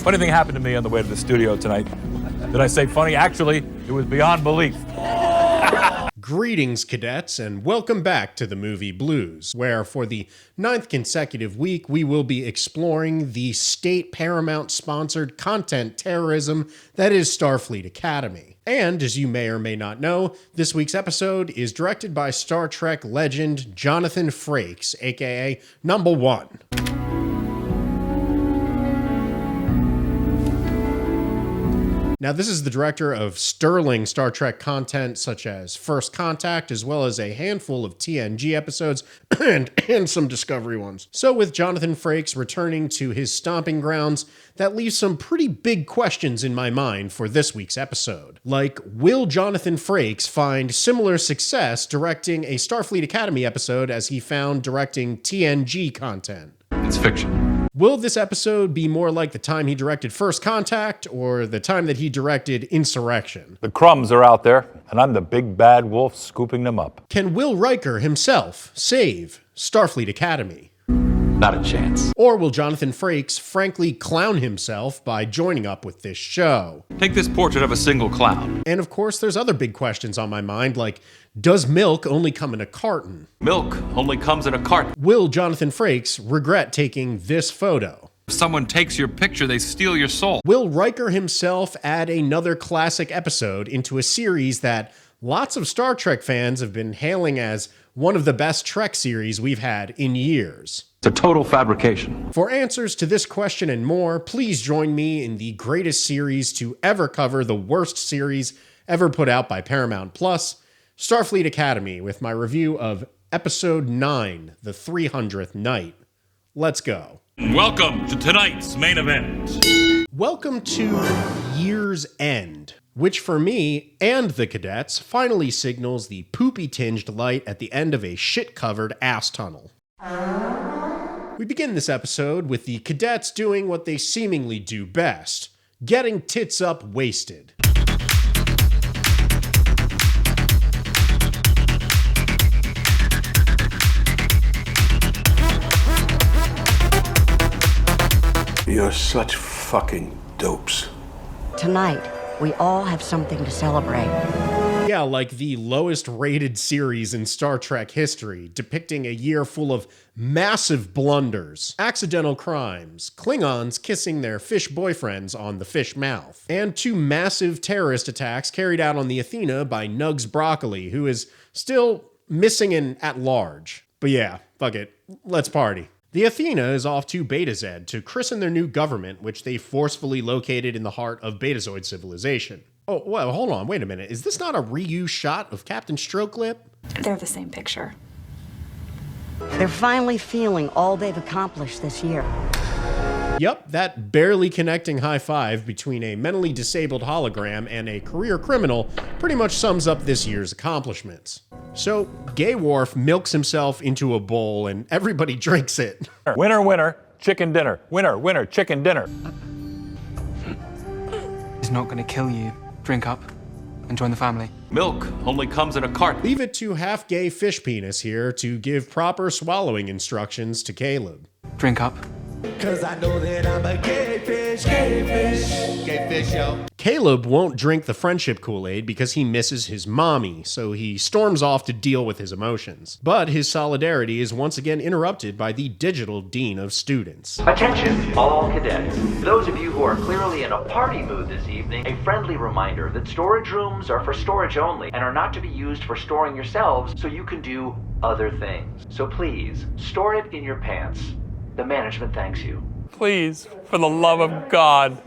Funny thing happened to me on the way to the studio tonight. Did I say funny? Actually, it was beyond belief. Greetings, cadets, and welcome back to the Movie Blues, where for the 9th consecutive week, we will be exploring the state Paramount-sponsored content terrorism that is Starfleet Academy. And, as you may or may not know, this week's episode is directed by Star Trek legend Jonathan Frakes, aka Number One. Now, this is the director of sterling Star Trek content such as First Contact, as well as a handful of TNG episodes and some Discovery ones. So with Jonathan Frakes returning to his stomping grounds, that leaves some pretty big questions in my mind for this week's episode. Like, will Jonathan Frakes find similar success directing a Starfleet Academy episode as he found directing TNG content? It's fiction. Will this episode be more like the time he directed First Contact or the time that he directed Insurrection? The crumbs are out there, and I'm the big bad wolf scooping them up. Can Will Riker himself save Starfleet Academy? Not a chance. Or will Jonathan Frakes frankly clown himself by joining up with this show? Take this portrait of a single clown. And of course, there's other big questions on my mind, like, does milk only come in a carton? Milk only comes in a carton. Will Jonathan Frakes regret taking this photo? If someone takes your picture, they steal your soul. Will Riker himself add another classic episode into a series that lots of Star Trek fans have been hailing as one of the best Trek series we've had in years? It's a total fabrication. For answers to this question and more, please join me in the greatest series to ever cover the worst series ever put out by Paramount Plus, Starfleet Academy, with my review of Episode 9, The 300th Night. Let's go. Welcome to tonight's main event. Welcome to Year's End, which for me and the cadets finally signals the poopy-tinged light at the end of a shit-covered ass tunnel. We begin this episode with the cadets doing what they seemingly do best, getting tits up wasted. You're such fucking dopes. Tonight, we all have something to celebrate. Yeah, like the lowest rated series in Star Trek history, depicting a year full of massive blunders, accidental crimes, Klingons kissing their fish boyfriends on the fish mouth, and 2 massive terrorist attacks carried out on the Athena by Nugs Broccoli, who is still missing and at large. But yeah, fuck it, let's party. The Athena is off to Betazed to christen their new government, which they forcefully located in the heart of Betazoid civilization. Oh, well, hold on, wait a minute. Is this not a reused shot of Captain Strokelip? They're the same picture. They're finally feeling all they've accomplished this year. Yep, that barely connecting high five between a mentally disabled hologram and a career criminal pretty much sums up this year's accomplishments. So, Gay Worf milks himself into a bowl and everybody drinks it. Winner, winner, chicken dinner. Winner, winner, chicken dinner. He's not going to kill you. Drink up and join the family. Milk only comes in a carton. Leave it to half-gay fish penis here to give proper swallowing instructions to Caleb. Drink up. Cause I know that I'm a gay fish, yo. Caleb won't drink the friendship Kool-Aid because he misses his mommy, so he storms off to deal with his emotions. But his solidarity is once again interrupted by the digital dean of students. Attention, all cadets. For those of you who are clearly in a party mood this evening, a friendly reminder that storage rooms are for storage only and are not to be used for storing yourselves so you can do other things. So please, store it in your pants. The management thanks you. Please, for the love of God,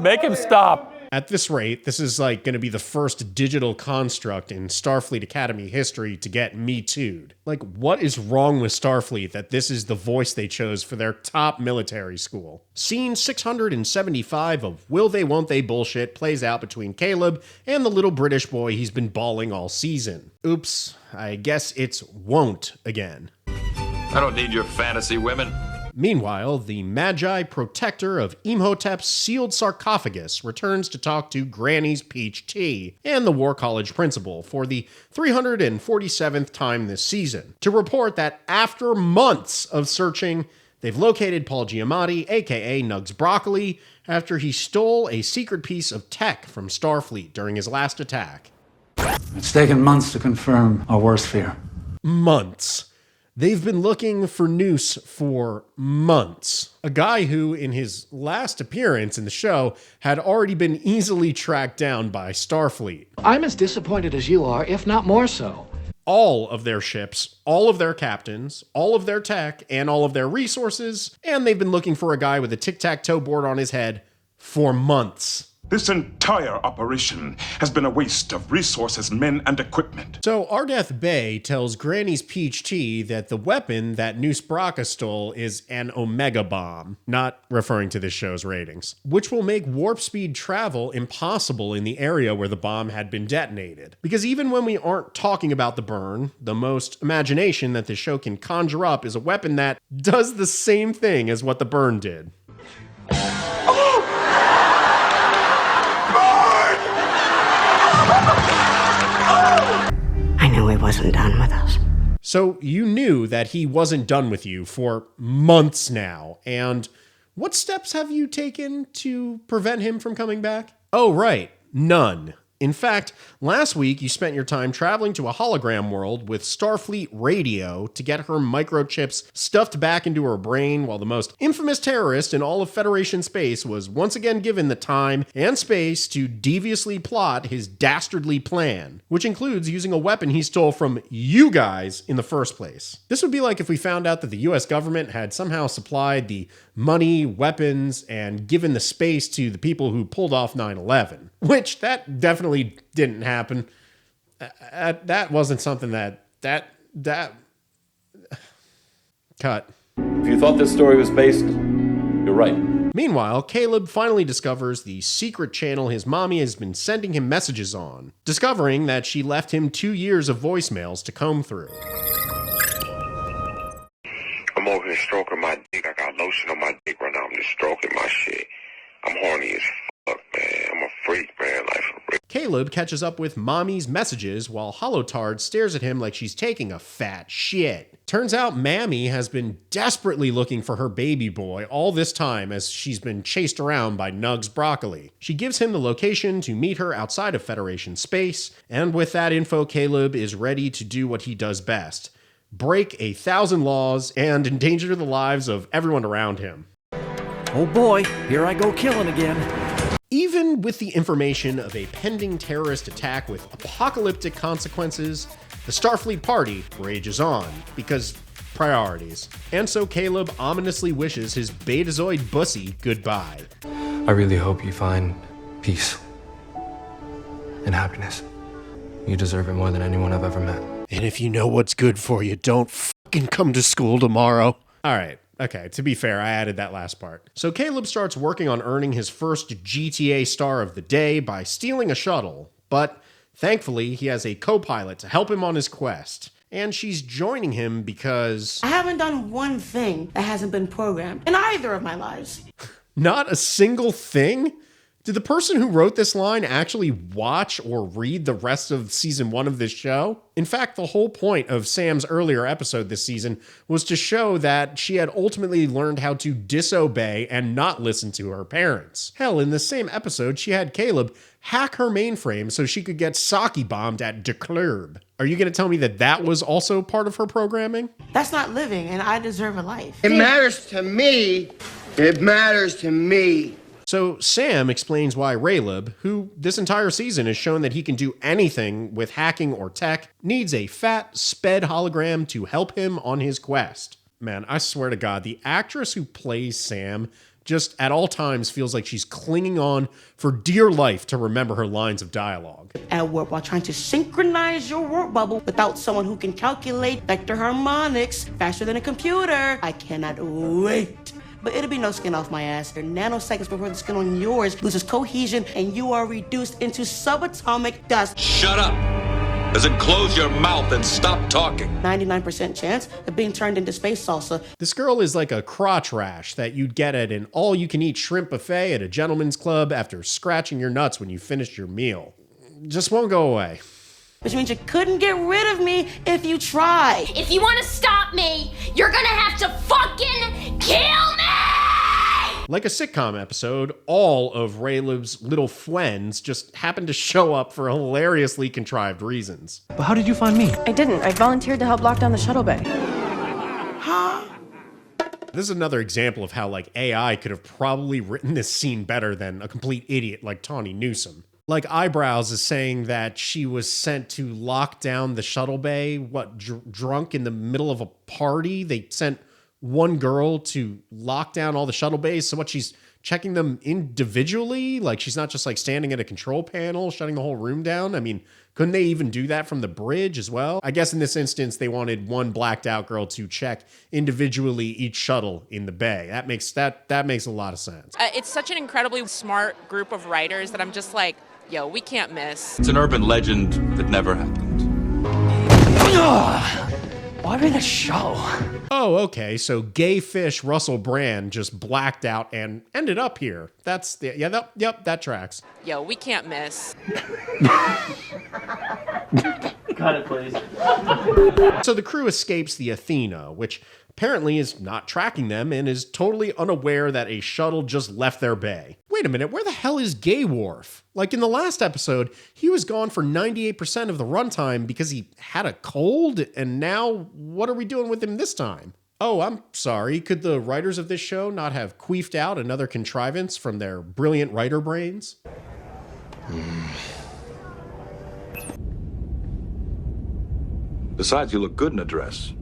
make him stop. At this rate, this is like going to be the first digital construct in Starfleet Academy history to get Me Too'd. Like, what is wrong with Starfleet that this is the voice they chose for their top military school? Scene 675 of will they won't they bullshit plays out between Caleb and the little British boy he's been bawling all season. Oops, I guess it's won't again. I don't need your fantasy women. Meanwhile, the Magi protector of Imhotep's sealed sarcophagus returns to talk to Granny's peach tea and the War College principal for the 347th time this season to report that after months of searching, They've located Paul Giamatti, aka Nugs Broccoli, after he stole a secret piece of tech from Starfleet during his last attack. It's taken months to confirm our worst fear. Months. They've been looking for Noose for months. A guy who, in his last appearance in the show, had already been easily tracked down by Starfleet. I'm as disappointed as you are, if not more so. All of their ships, all of their captains, all of their tech, and all of their resources, and they've been looking for a guy with a tic-tac-toe board on his head for months. This entire operation has been a waste of resources, men, and equipment. So Ardeth Bay tells Granny's Peach Tea that the weapon that Noose Braca stole is an Omega Bomb, not referring to this show's ratings, which will make warp speed travel impossible in the area where the bomb had been detonated. Because even when we aren't talking about the burn, the most imagination that the show can conjure up is a weapon that does the same thing as what the burn did. I knew he wasn't done with us. So you knew that he wasn't done with you for months now, and what steps have you taken to prevent him from coming back? Oh, right, none. In fact, last week you spent your time traveling to a hologram world with Starfleet Radio to get her microchips stuffed back into her brain, while the most infamous terrorist in all of Federation space was once again given the time and space to deviously plot his dastardly plan, which includes using a weapon he stole from you guys in the first place. This would be like if we found out that the US government had somehow supplied the money, weapons, and given the space to the people who pulled off 9/11, which that definitely didn't happen. That wasn't something that cut. If you thought this story was based, you're right. Meanwhile, Caleb finally discovers the secret channel his mommy has been sending him messages on, discovering that she left him 2 years of voicemails to comb through. I'm over here stroking my dick. I got lotion on my dick right now. I'm just stroking my shit. I'm horny as fuck, man. I'm a freak, man. Like, for real. Caleb catches up with Mommy's messages while Holotard stares at him like she's taking a fat shit. Turns out Mammy has been desperately looking for her baby boy all this time as she's been chased around by Nugs Broccoli. She gives him the location to meet her outside of Federation space, and with that info, Caleb is ready to do what he does best: break 1,000 laws and endanger the lives of everyone around him. Oh boy, here I go killing again. Even with the information of a pending terrorist attack with apocalyptic consequences, the Starfleet party rages on, because priorities. And so Caleb ominously wishes his Betazoid bussy goodbye. I really hope you find peace and happiness. You deserve it more than anyone I've ever met. And if you know what's good for you, don't fucking come to school tomorrow. All right. Okay, to be fair, I added that last part. So Caleb starts working on earning his first GTA star of the day by stealing a shuttle, but thankfully he has a co-pilot to help him on his quest. And she's joining him because I haven't done one thing that hasn't been programmed in either of my lives. Not a single thing? Did the person who wrote this line actually watch or read the rest of season 1 of this show? In fact, the whole point of Sam's earlier episode this season was to show that she had ultimately learned how to disobey and not listen to her parents. Hell, in the same episode, she had Caleb hack her mainframe so she could get sake bombed at De Club. Are you going to tell me that that was also part of her programming? That's not living, and I deserve a life. It matters to me. It matters to me. So Sam explains why Raylib, who this entire season has shown that he can do anything with hacking or tech, needs a fat, sped hologram to help him on his quest. Man, I swear to God, the actress who plays Sam just at all times feels like she's clinging on for dear life to remember her lines of dialogue. At work while trying to synchronize your work bubble without someone who can calculate vector harmonics faster than a computer. I cannot wait. But it'll be no skin off my ass. Nanoseconds before the skin on yours loses cohesion and you are reduced into subatomic dust. Shut up! As in, close your mouth and stop talking. 99% chance of being turned into space salsa. This girl is like a crotch rash that you'd get at an all-you-can-eat shrimp buffet at a gentleman's club after scratching your nuts when you finished your meal. Just won't go away. which means you couldn't get rid of me if you try. If you want to stop me, you're gonna have to fucking kill me! Like a sitcom episode, all of Rayleig's little friends just happened to show up for hilariously contrived reasons. But how did you find me? I didn't. I volunteered to help lock down the shuttle bay. This is another example of how, like, AI could have probably written this scene better than a complete idiot like Tawny Newsome. Like, Eyebrows is saying that she was sent to lock down the shuttle bay, drunk in the middle of a party? They sent one girl to lock down all the shuttle bays, so what, she's checking them individually? Like, she's not just, like, standing at a control panel, shutting the whole room down? I mean, couldn't they even do that from the bridge as well? I guess in this instance, they wanted one blacked out girl to check individually each shuttle in the bay. That makes a lot of sense. It's such an incredibly smart group of writers that I'm just like, yo, we can't miss. It's an urban legend that never happened. Why made a show? Oh, okay, so gay fish Russell Brand just blacked out and ended up here. That's the, yep, that tracks. Yo, we can't miss. Cut it, please. So the crew escapes the Athena, which apparently is not tracking them and is totally unaware that a shuttle just left their bay. Wait a minute, where the hell is Gay Wharf? Like in the last episode, he was gone for 98% of the runtime because he had a cold, and now what are we doing with him this time? Oh, I'm sorry, could the writers of this show not have queefed out another contrivance from their brilliant writer brains? Besides, you look good in a dress.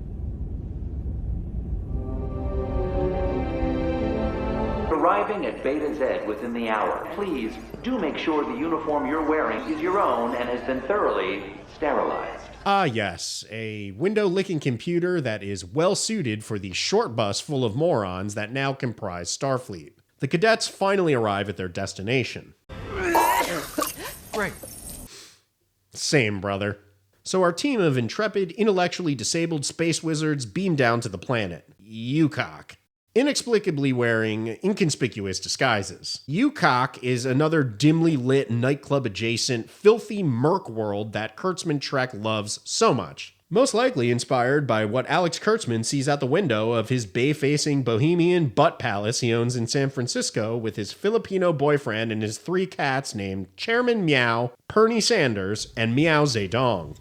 Arriving at Beta Z within the hour. Please do make sure the uniform you're wearing is your own and has been thoroughly sterilized. Ah, yes, a window-licking computer that is well-suited for the short bus full of morons that now comprise Starfleet. The cadets finally arrive at their destination. Great. Same, brother. So our team of intrepid, intellectually disabled space wizards beam down to the planet, Yukok, inexplicably wearing inconspicuous disguises. Yukok is another dimly lit nightclub-adjacent, filthy merc world that Kurtzman Trek loves so much. Most likely inspired by what Alex Kurtzman sees out the window of his bay-facing bohemian butt palace he owns in San Francisco with his Filipino boyfriend and his 3 cats named Chairman Meow, Pernie Sanders, and Meow Zedong.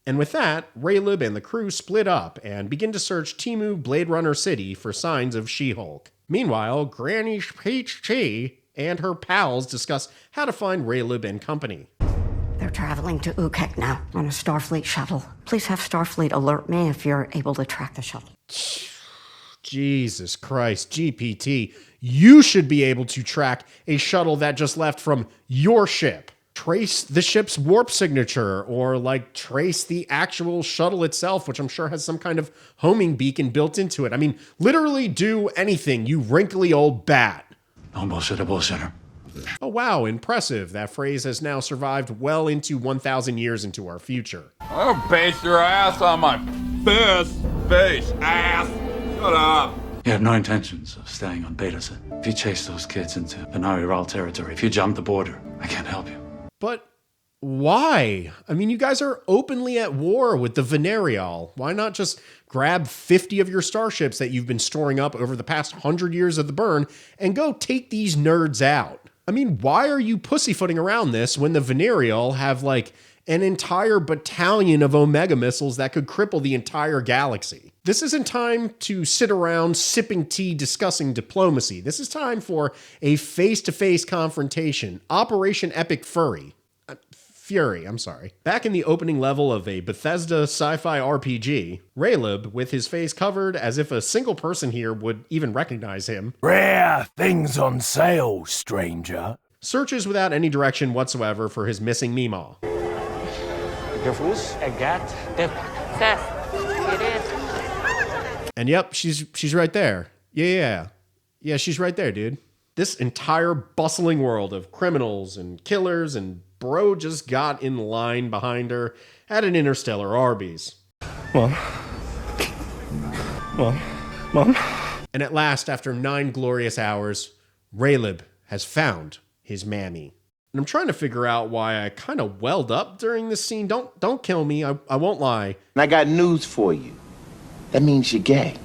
And with that, Raylib and the crew split up and begin to search Timu Blade Runner City for signs of She-Hulk. Meanwhile, Granny Peach Chi and her pals discuss how to find Raylib and company. They're traveling to Ukek now on a Starfleet shuttle. Please have Starfleet alert me if you're able to track the shuttle. Jesus Christ, GPT, you should be able to track a shuttle that just left from your ship. Trace the ship's warp signature, or like trace the actual shuttle itself, which I'm sure has some kind of homing beacon built into it. I mean, literally do anything, you wrinkly old bat. No bullshitter. Oh wow, impressive. That phrase has now survived well into 1,000 years into our future. I'll base your ass on my fist, face, ass. Shut up. You have no intentions of staying on Beta Z. If you chase those kids into Benari-Ral territory, if you jump the border, I can't help you. But why? I mean, you guys are openly at war with the Venarial. Why not just grab 50 of your starships that you've been storing up over the past 100 years of the burn and go take these nerds out? I mean, why are you pussyfooting around this when the Venarial have like an entire battalion of Omega missiles that could cripple the entire galaxy? This isn't time to sit around sipping tea discussing diplomacy. This is time for a face-to-face confrontation. Operation Epic Fury. Back in the opening level of a Bethesda sci-fi RPG, Raylib, with his face covered as if a single person here would even recognize him, rare things on sale, stranger, searches without any direction whatsoever for his missing Meemaw. And yep, she's right there. Yeah, she's right there, dude. This entire bustling world of criminals and killers, and bro just got in line behind her at an interstellar Arby's. Mom. And at last, after 9 glorious hours, Raylib has found his mammy. And I'm trying to figure out why I kind of welled up during this scene. Don't kill me, I won't lie. And I got news for you. That means you're gay.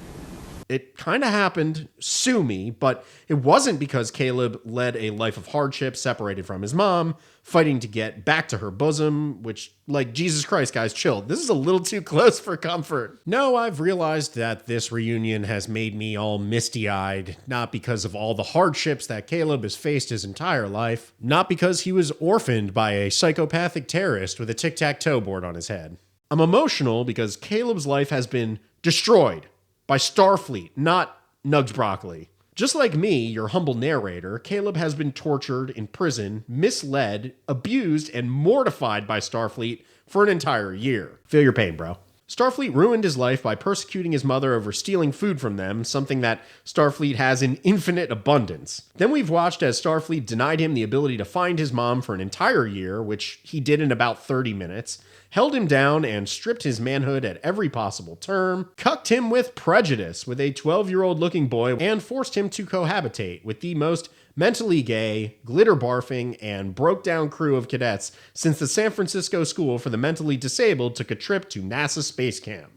It kind of happened, sue me, but it wasn't because Caleb led a life of hardship, separated from his mom, fighting to get back to her bosom, which, like, Jesus Christ, guys, chill. This is a little too close for comfort. No, I've realized that this reunion has made me all misty-eyed, not because of all the hardships that Caleb has faced his entire life, not because he was orphaned by a psychopathic terrorist with a tic-tac-toe board on his head. I'm emotional because Caleb's life has been destroyed by STARFLEET, not Nugs Broccoli. Just like me, your humble narrator, Caleb has been tortured in prison, misled, abused, and mortified by STARFLEET for an entire year. Feel your pain, bro. STARFLEET ruined his life by persecuting his mother over stealing food from them, something that STARFLEET has in infinite abundance. Then we've watched as STARFLEET denied him the ability to find his mom for an entire year, which he did in about 30 minutes, held him down and stripped his manhood at every possible turn, cucked him with prejudice with a 12-year-old looking boy, and forced him to cohabitate with the most mentally gay, glitter-barfing, and broke-down crew of cadets since the San Francisco School for the Mentally Disabled took a trip to NASA Space Camp.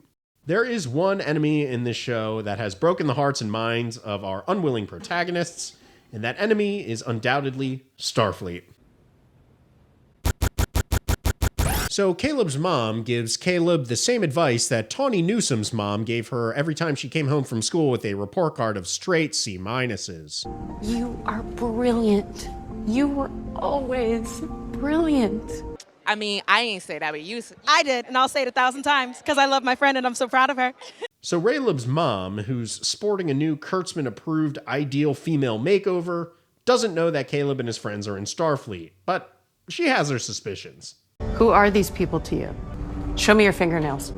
There is one enemy in this show that has broken the hearts and minds of our unwilling protagonists, and that enemy is undoubtedly STARFLEET. So Caleb's mom gives Caleb the same advice that Tawny Newsom's mom gave her every time she came home from school with a report card of straight C-. You are brilliant. You were always brilliant. I mean, I ain't say that, but you. I did, and I'll say it 1,000 times because I love my friend and I'm so proud of her. So Rayleig's mom, who's sporting a new Kurtzman-approved ideal female makeover, doesn't know that Caleb and his friends are in STARFLEET, but she has her suspicions. Who are these people to you? Show me your fingernails.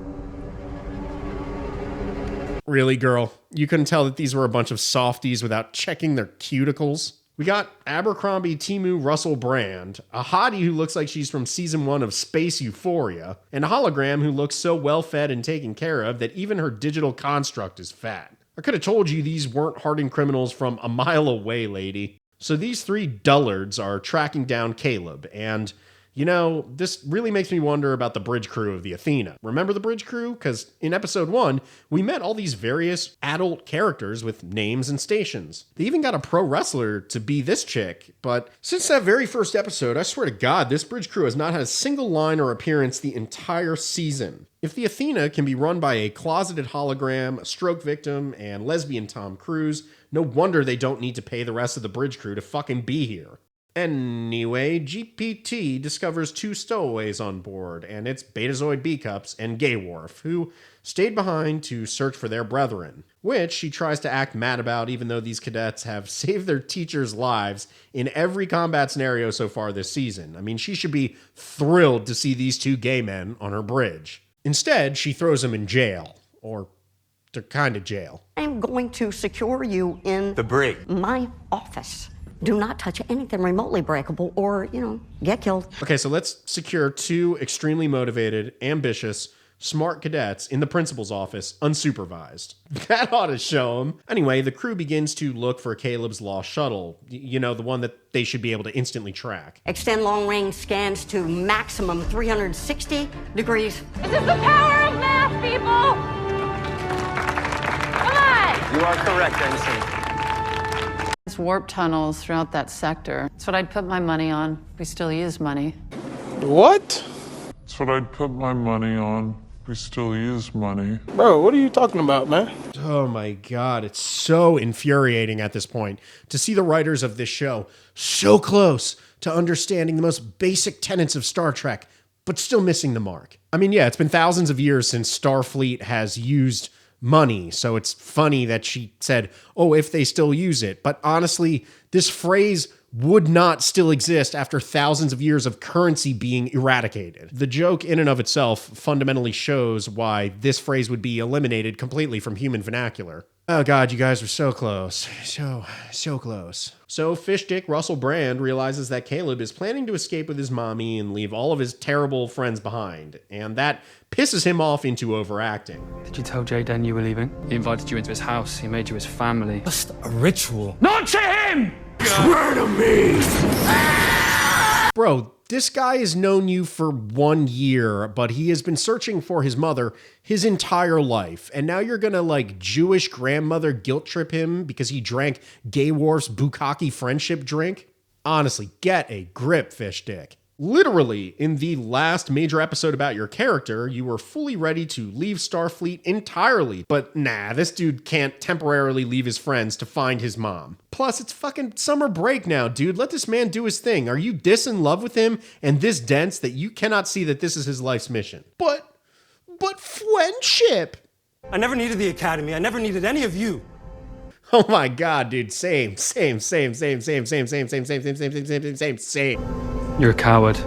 Really, girl? You couldn't tell that these were a bunch of softies without checking their cuticles? We got Abercrombie Timu Russell Brand, a hottie who looks like she's from season 1 of Space Euphoria, and a hologram who looks so well-fed and taken care of that even her digital construct is fat. I could have told you these weren't hardened criminals from a mile away, lady. So these three dullards are tracking down Caleb, and you know, this really makes me wonder about the bridge crew of the Athena. Remember the bridge crew? Because in episode 1, we met all these various adult characters with names and stations. They even got a pro wrestler to be this chick, but since that very first episode, I swear to God, this bridge crew has not had a single line or appearance the entire season. If the Athena can be run by a closeted hologram, a stroke victim, and lesbian Tom Cruise, no wonder they don't need to pay the rest of the bridge crew to fucking be here. Anyway, GPT discovers 2 stowaways on board, and it's Betazoid B-Cups and Gay Wharf, who stayed behind to search for their brethren, which she tries to act mad about even though these cadets have saved their teachers' lives in every combat scenario so far this season. I mean, she should be thrilled to see these 2 gay men on her bridge. Instead, she throws them in jail, or they're kind of jail. I'm going to secure you in the brig, my office. Do not touch anything remotely breakable or, get killed. Okay, so let's secure 2 extremely motivated, ambitious, smart cadets in the principal's office, unsupervised. That ought to show them. Anyway, the crew begins to look for Caleb's lost shuttle. You know, the one that they should be able to instantly track. Extend long-range scans to maximum 360 degrees. This is the power of math, people! Come on! You are correct, Ensign. Warp tunnels throughout that sector. That's what I'd put my money on. We still use money. What? That's what I'd put my money on. We still use money. Bro, what are you talking about, man? Oh my God, it's so infuriating at this point to see the writers of this show so close to understanding the most basic tenets of Star Trek, but still missing the mark. I mean, yeah, it's been thousands of years since Starfleet has used money, so it's funny that she said, oh, if they still use it. But honestly, this phrase would not still exist after thousands of years of currency being eradicated. The joke in and of itself fundamentally shows why this phrase would be eliminated completely from human vernacular. Oh God, you guys were so close. So close. So Fish Dick Russell Brand realizes that Caleb is planning to escape with his mommy and leave all of his terrible friends behind, and that pisses him off into overacting. Did you tell Jaden you were leaving? He invited you into his house. He made you his family. Just a ritual. Not to him! Swear to me! Bro, this guy has known you for 1 year, but he has been searching for his mother his entire life. And now you're gonna, like, Jewish grandmother guilt trip him because he drank Gay Worf's bukkake friendship drink? Honestly, get a grip, fish dick. Literally, in the last major episode about your character, you were fully ready to leave Starfleet entirely. But nah, this dude can't temporarily leave his friends to find his mom. Plus, it's fucking summer break now, dude. Let this man do his thing. Are you this in love with him and this dense that you cannot see that this is his life's mission? But friendship! I never needed the Academy. I never needed any of you. Oh my god, dude. Same. You're a coward.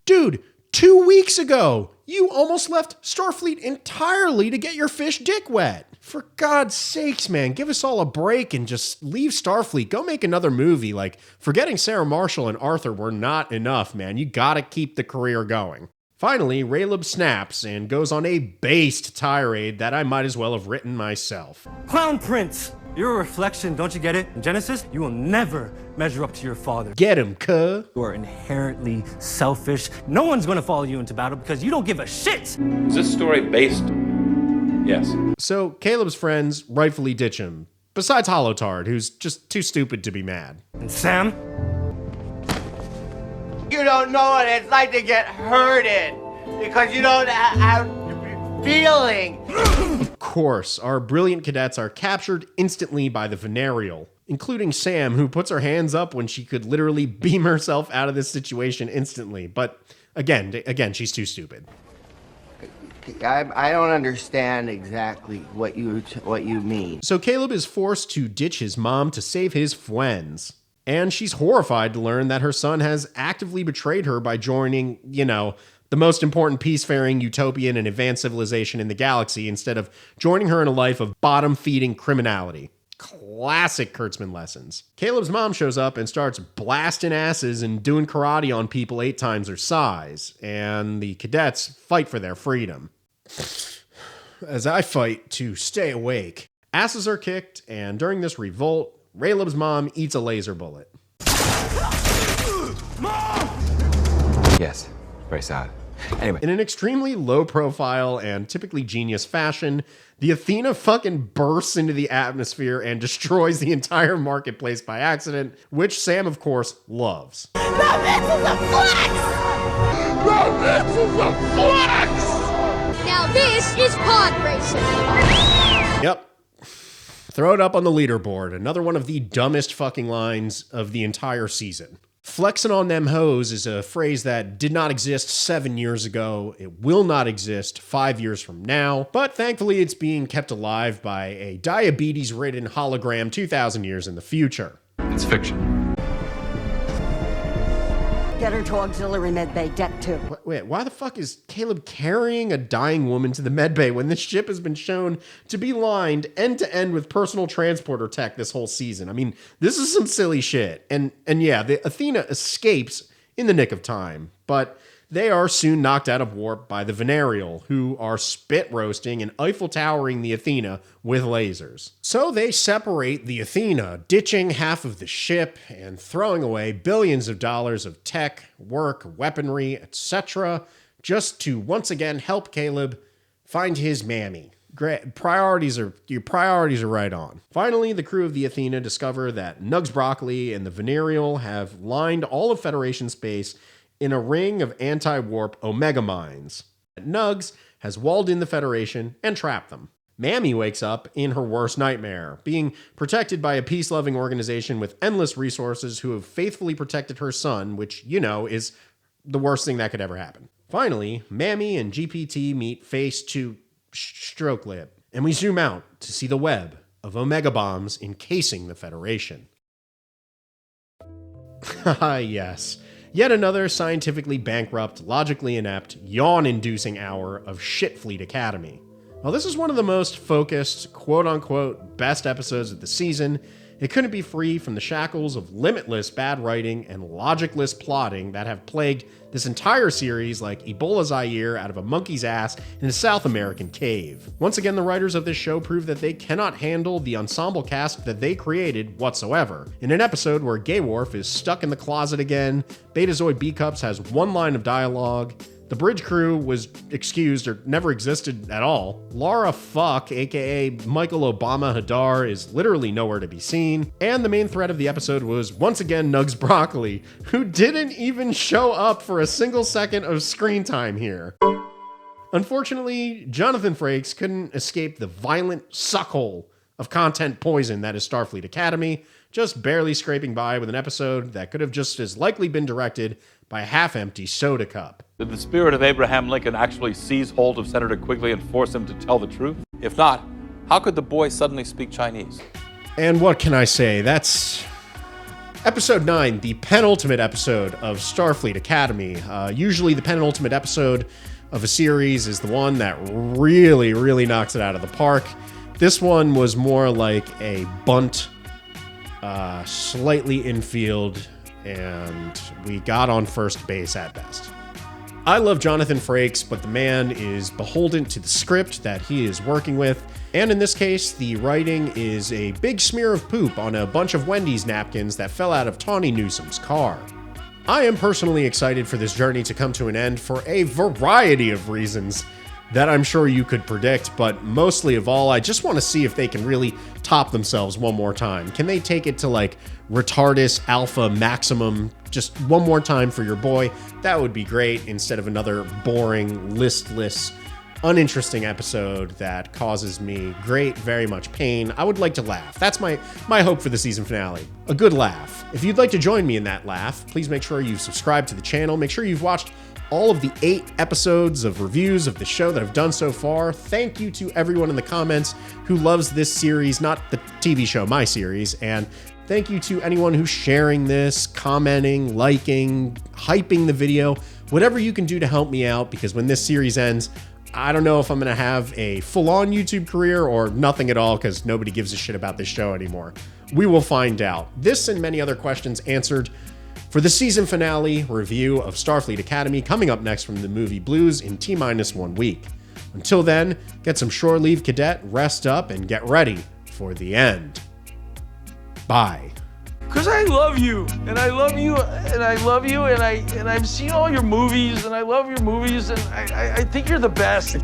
Dude, 2 weeks ago, you almost left Starfleet entirely to get your fish dick wet. For God's sakes, man, give us all a break and just leave Starfleet. Go make another movie. Like, forgetting Sarah Marshall and Arthur were not enough, man. You gotta keep the career going. Finally, Rayleigh snaps and goes on a based tirade that I might as well have written myself. Clown Prince! You're a reflection, don't you get it? In Genesis, you will never measure up to your father. Get him, cuh. You are inherently selfish. No one's gonna follow you into battle because you don't give a shit! Is this story based? Yes. So Caleb's friends rightfully ditch him, besides Holotard, who's just too stupid to be mad. And Sam? You don't know what it's like to get hurted because you don't have feeling. Of course, our brilliant cadets are captured instantly by the Venereal, including Sam, who puts her hands up when she could literally beam herself out of this situation instantly. But again, she's too stupid. I don't understand exactly what you mean. So Caleb is forced to ditch his mom to save his friends. And she's horrified to learn that her son has actively betrayed her by joining, the most important peacefaring utopian and advanced civilization in the galaxy instead of joining her in a life of bottom-feeding criminality. Classic Kurtzman lessons. Caleb's mom shows up and starts blasting asses and doing karate on people 8 times their size, and the cadets fight for their freedom. As I fight to stay awake. Asses are kicked, and during this revolt, Rayleb's mom eats a laser bullet. Yes, very sad. Anyway. In an extremely low profile and typically genius fashion, the Athena fucking bursts into the atmosphere and destroys the entire marketplace by accident, which Sam, of course, loves. Now this is a flex! Now this is a flex! Now this is pod racing! Yep. Throw it up on the leaderboard. Another one of the dumbest fucking lines of the entire season. Flexing on them hoes is a phrase that did not exist 7 years ago. It will not exist 5 years from now, but thankfully it's being kept alive by a diabetes-ridden hologram 2,000 years in the future. It's fiction. Get her to auxiliary medbay, deck 2. Wait, why the fuck is Caleb carrying a dying woman to the medbay when this ship has been shown to be lined end to end with personal transporter tech this whole season? I mean, this is some silly shit. And yeah, the Athena escapes in the nick of time, but they are soon knocked out of warp by the Venereal, who are spit roasting and Eiffel Towering the Athena with lasers. So they separate the Athena, ditching half of the ship and throwing away billions of dollars of tech, work, weaponry, etc., just to once again help Caleb find his mammy. Your priorities are right on. Finally, the crew of the Athena discover that Nugs Broccoli and the Venereal have lined all of Federation space in a ring of anti-warp Omega mines. Nugs has walled in the Federation and trapped them. Mammy wakes up in her worst nightmare, being protected by a peace-loving organization with endless resources who have faithfully protected her son, which, is the worst thing that could ever happen. Finally, Mammy and GPT meet face to stroke lip, and we zoom out to see the web of Omega bombs encasing the Federation. Ah, yes. Yet another scientifically bankrupt, logically inept, yawn-inducing hour of Shitfleet Academy. While this is one of the most focused, quote-unquote, best episodes of the season, it couldn't be free from the shackles of limitless bad writing and logicless plotting that have plagued this entire series like Ebola Zaire out of a monkey's ass in a South American cave. Once again, the writers of this show prove that they cannot handle the ensemble cast that they created whatsoever. In an episode where Gay Worf is stuck in the closet again, Betazoid B-Cups has one line of dialogue, the bridge crew was excused or never existed at all. Laura Fuck, aka Michael Obama Hadar, is literally nowhere to be seen. And the main thread of the episode was once again Nugs Broccoli, who didn't even show up for a single second of screen time here. Unfortunately, Jonathan Frakes couldn't escape the violent suckhole of content poison that is Starfleet Academy, just barely scraping by with an episode that could have just as likely been directed by a half-empty soda cup. Did the spirit of Abraham Lincoln actually seize hold of Senator Quigley and force him to tell the truth? If not, how could the boy suddenly speak Chinese? And what can I say? That's episode 9, the penultimate episode of Starfleet Academy. Usually the penultimate episode of a series is the one that really knocks it out of the park. This one was more like a bunt, slightly infield, and we got on first base at best. I love Jonathan Frakes, but the man is beholden to the script that he is working with, and in this case, the writing is a big smear of poop on a bunch of Wendy's napkins that fell out of Tawny Newsom's car. I am personally excited for this journey to come to an end for a variety of reasons that I'm sure you could predict, but mostly of all, I just want to see if they can really top themselves one more time. Can they take it to like Retardus Alpha Maximum just one more time for your boy? That would be great, instead of another boring, listless, uninteresting episode that causes me very much pain. I would like to laugh. That's my hope for the season finale. A good laugh. If you'd like to join me in that laugh, please make sure you subscribe to the channel. Make sure you've watched all of the 8 episodes of reviews of the show that I've done so far. Thank you to everyone in the comments who loves this series, not the TV show, my series, and thank you to anyone who's sharing this, commenting, liking, hyping the video, whatever you can do to help me out, because when this series ends, I don't know if I'm going to have a full-on YouTube career or nothing at all, because nobody gives a shit about this show anymore. We will find out. This and many other questions answered for the season finale review of Starfleet Academy, coming up next from the movie Blues in T-1 week. Until then, get some shore leave cadet, rest up, and get ready for the end. Bye. Cause I love you, and I love you, and I love you, and I've seen all your movies, and I love your movies, and I think you're the best.